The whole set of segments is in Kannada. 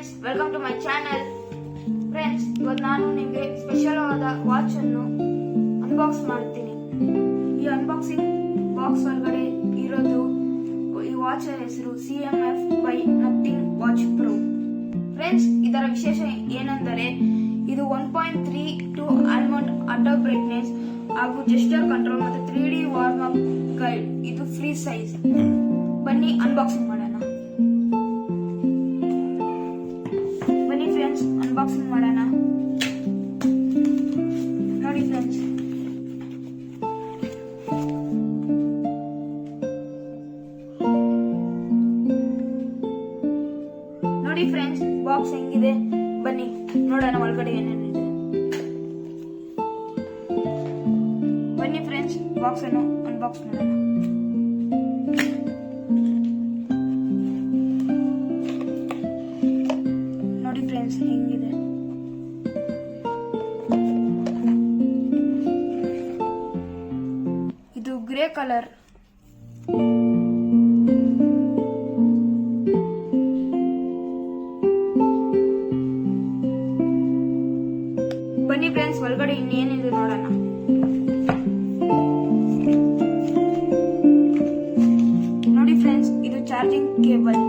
Friends, welcome to my channel. Friends, ಇವತ್ತು ನಾನು ನಿಮಗೆ ಸ್ಪೆಷಲ್ ಆದ ವಾಚ್ ಅನ್ನು ಅನ್ಬಾಕ್ಸ್ ಮಾಡ್ತೀನಿ. ಈ ಅನ್ಬಾಕ್ಸಿಂಗ್ ಬಾಕ್ಸ್ ಒಳಗಡೆ ಇರೋದು ಈ ವಾಚ್ ಹೆಸರು CMF by Nothing watch pro. Friends, ಇದರ ವಿಶೇಷ ಏನೆಂದರೆ ಇದು 1.32 ಆಲ್ಮಂಡ್ ಆಟೋ ಬ್ರೈಟ್ನೆಸ್ ಹಾಗೂ ಜೆಸ್ಚರ್ ಕಂಟ್ರೋಲ್ ಮತ್ತು 3D ವಾರ್ಮ್ ಅಪ್ ಗೈಡ್. ಇದು ಫ್ರೀ ಸೈಜ್. ಬನ್ನಿ ಅನ್ಬಾಕ್ಸಿಂಗ್ ಮಾಡೋಣ. ಅನ್ಬಾಕ್ಸಿಂಗ್ ಮಾಡೋಣ. ನೋಡಿ ಫ್ರೆಂಡ್ಸ್, ಬಾಕ್ಸ್ ಹೆಂಗಿದೆ ಬನ್ನಿ ನೋಡೋಣ ಒಳಗಡೆ ಏನೇನಿದೆ. ಬನ್ನಿ ಫ್ರೆಂಡ್ಸ್, ಬಾಕ್ಸ್ ಅನ್ನು ಅನ್ಬಾಕ್ಸ್ ಮಾಡೋಣ. ನೋಡಿ ಫ್ರೆಂಡ್ಸ್, ಹೆಂಗಿದೆ. ಇದು ಗ್ರೇ ಕಲರ್. ಬನ್ನಿ ಫ್ರೆಂಡ್ಸ್, ಒಳಗಡೆ ಇನ್ನೇನಿದೆ ನೋಡೋಣ. ನೋಡಿ ಫ್ರೆಂಡ್ಸ್, ಇದು ಚಾರ್ಜಿಂಗ್ ಕೇಬಲ್.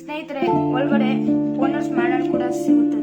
ಸ್ನೇಹಿತರೆ, ಒಳಗಡೆ ಓನರ್ಸ್ ಮ್ಯಾನುವಲ್ ಕೂಡ ಸಿಗುತ್ತದೆ.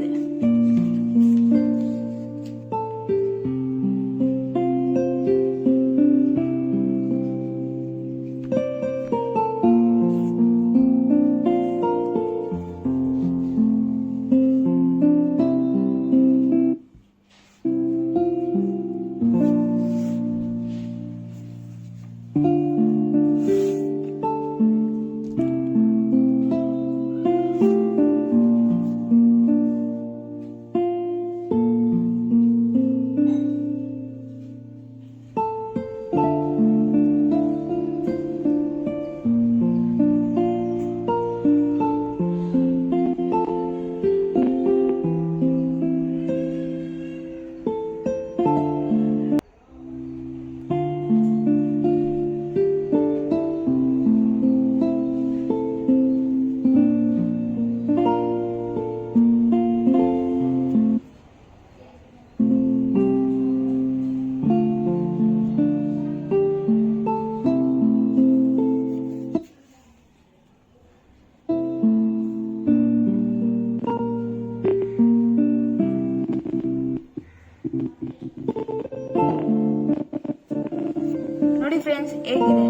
ನೋಡಿ ಫ್ರೆಂಡ್ಸ್, ಹೇಗಿದೆ.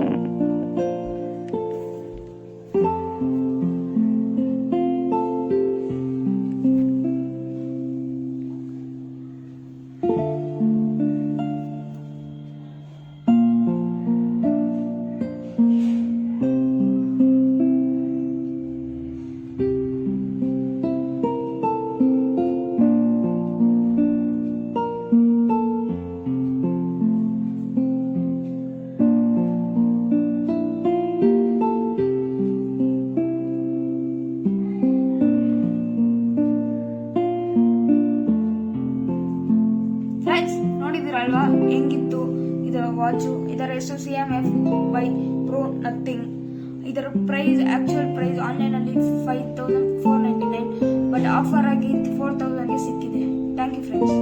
ನೋಡಿದಿರಲ್ವಾ ಹೆಂಗಿತ್ತು ಇದರ ವಾಚು. ಇದರ ಹೆಸರು CMF by Pro Nothing. ಇದರ ಪ್ರೈಸ್, ಆಕ್ಚುಯಲ್ ಪ್ರೈಸ್ ಆನ್ಲೈನ್ ಅಲ್ಲಿ 5499, ಬಟ್ ಆಫರ್ ಆಗಿ 4000ಗೆ ಸಿಕ್ಕಿದೆ. Thank you friends.